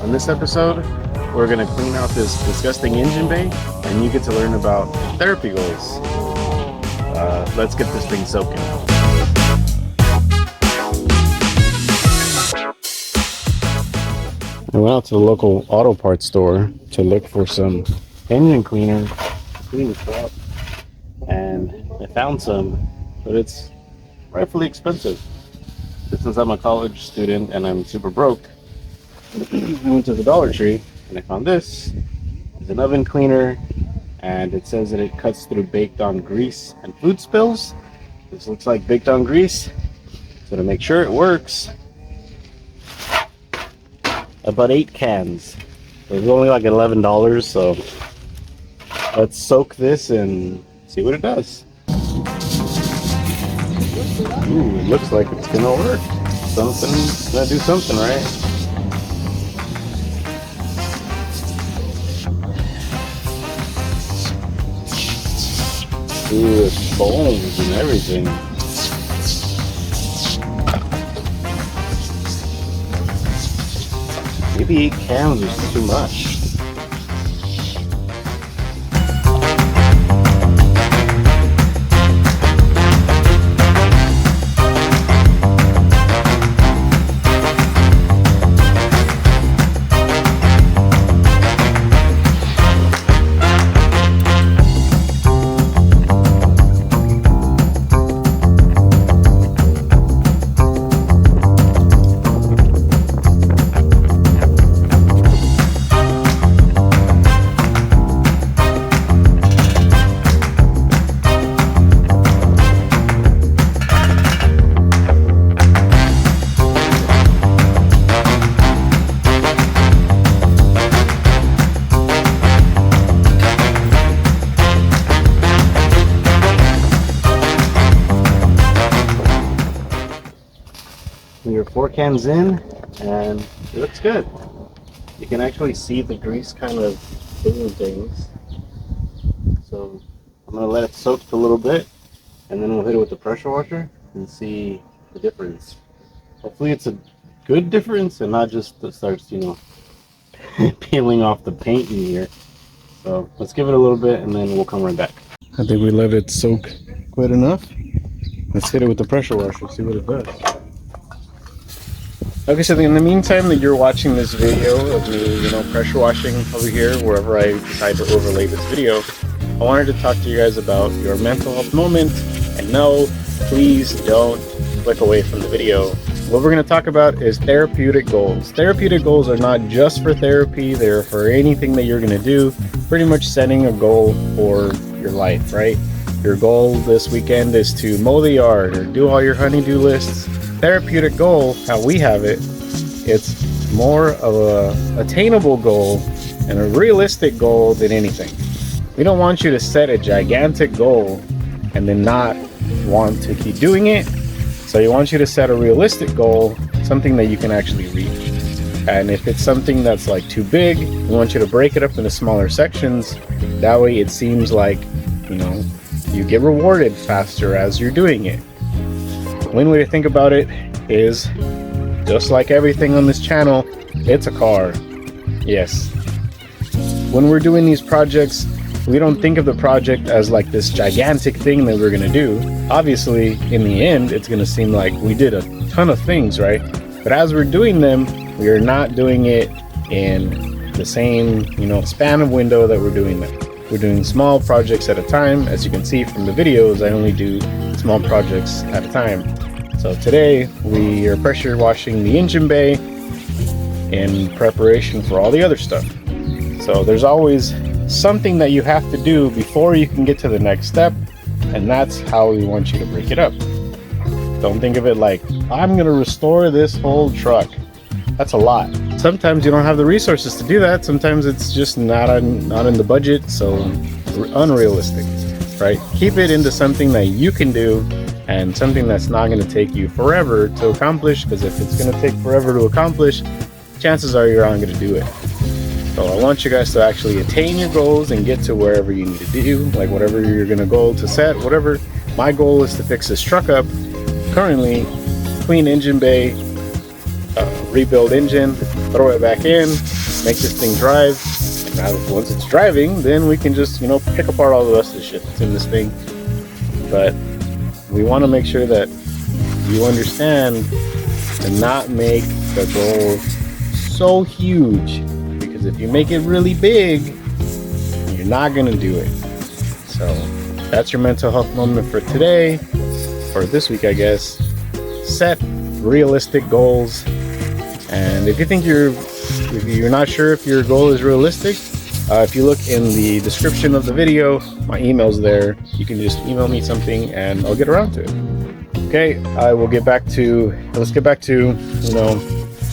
On this episode, we're going to clean out this disgusting engine bay, and you get to learn about therapy goals. Let's get this thing soaking. I went out to the local auto parts store to look for some engine cleaner to clean this up, and I found some, but it's rightfully expensive. But since I'm a college student and I'm super broke, I went to the Dollar Tree and I found this. It's an oven cleaner, and it says that it cuts through baked on grease and food spills. This looks like baked on grease, so to make sure it works, about 8 cans. It was only like $11, so let's soak this and see what it does. Ooh, it looks like it's gonna work. Something's gonna do something, right? Ooh, it's foams and everything. Maybe 8 cans is too much. You're 4 cans in, and it looks good. You can actually see the grease kind of doing things. So I'm gonna let it soak a little bit, and then we'll hit it with the pressure washer and see the difference. Hopefully it's a good difference and not just that starts, peeling off the paint in here. So let's give it a little bit and then we'll come right back. I think we let it soak quite enough. Let's hit it with the pressure washer, see what it does. Okay, so in the meantime that you're watching this video of me, pressure washing over here, wherever I decide to overlay this video, I wanted to talk to you guys about your mental health moment. And no, please don't click away from the video. What we're going to talk about is therapeutic goals. Therapeutic goals are not just for therapy, they're for anything that you're going to do. Pretty much setting a goal for your life, right? Your goal this weekend is to mow the yard or do all your honey-do lists. Therapeutic goal, how we have it, it's more of a attainable goal and a realistic goal than anything. We don't want you to set a gigantic goal and then not want to keep doing it. So we want you to set a realistic goal, something that you can actually reach. And if it's something that's like too big, we want you to break it up into smaller sections. That way it seems like, you get rewarded faster as you're doing it. One way to think about it is, just like everything on this channel, it's a car. Yes. When we're doing these projects, we don't think of the project as like this gigantic thing that we're gonna do. Obviously, in the end, it's gonna seem like we did a ton of things, right? But as we're doing them, we are not doing it in the same, span of window that we're doing them. We're doing small projects at a time. As you can see from the videos, I only do small projects at a time. So today we are pressure washing the engine bay in preparation for all the other stuff. So there's always something that you have to do before you can get to the next step, and that's how we want you to break it up. Don't think of it like, I'm gonna restore this whole truck. That's a lot. Sometimes you don't have the resources to do that. Sometimes it's just not in the budget, so unrealistic, right? Keep it into something that you can do and something that's not going to take you forever to accomplish, because if it's going to take forever to accomplish, chances are you're not going to do it. So I want you guys to actually attain your goals and get to wherever you need to do, like whatever you're going to goal to set, whatever. My goal is to fix this truck up. Currently, clean engine bay, rebuild engine, throw it back in, make this thing drive, and now once it's driving, then we can just, you know, pick apart all the rest of the shit that's in this thing. But we want to make sure that you understand to not make the goal so huge, because if you make it really big, you're not going to do it. So that's your mental health moment for today, or this week, I guess. Set realistic goals, and if you're not sure if your goal is realistic, if you look in the description of the video, my email's there. You can just email me something and I'll get around to it. Okay, let's get back to, you know,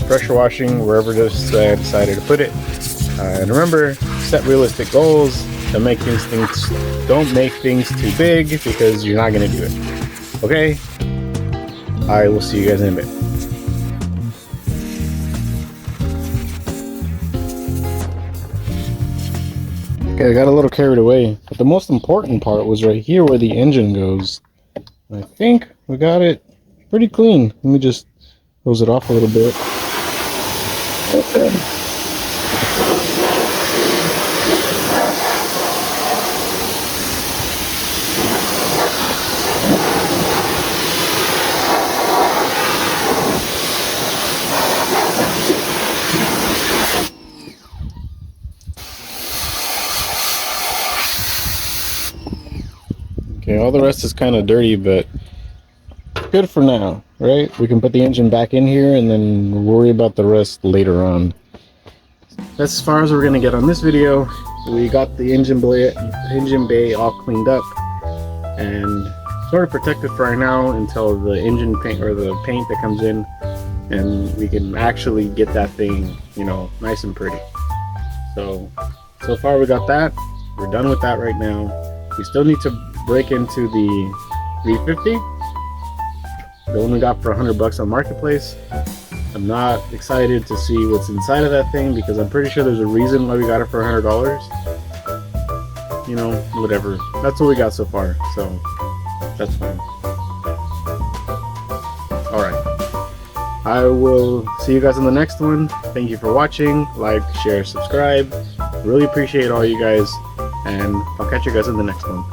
pressure washing wherever just I decided to put it. And remember, set realistic goals. Don't make things too big, because you're not going to do it. Okay, I will see you guys in a bit. Okay, I got a little carried away, but the most important part was right here where the engine goes. I think we got it pretty clean. Let me just close it off a little bit. Okay, all the rest is kind of dirty, but good for now, right? We can put the engine back in here and then worry about the rest later on. That's as far as we're gonna get on this video. We got the engine bay all cleaned up and sort of protected for right now until the engine paint, or the paint that comes in, and we can actually get that thing, you know, nice and pretty. So far we got that. We're done with that right now. We still need to break into the 350, the one we got for $100 on Marketplace. I'm not excited to see what's inside of that thing, because I'm pretty sure there's a reason why we got it for $100. You know, whatever. That's what we got so far, so that's fine. Alright, I will see you guys in the next one. Thank you for watching. Like, share, subscribe. Really appreciate all you guys, and I'll catch you guys in the next one.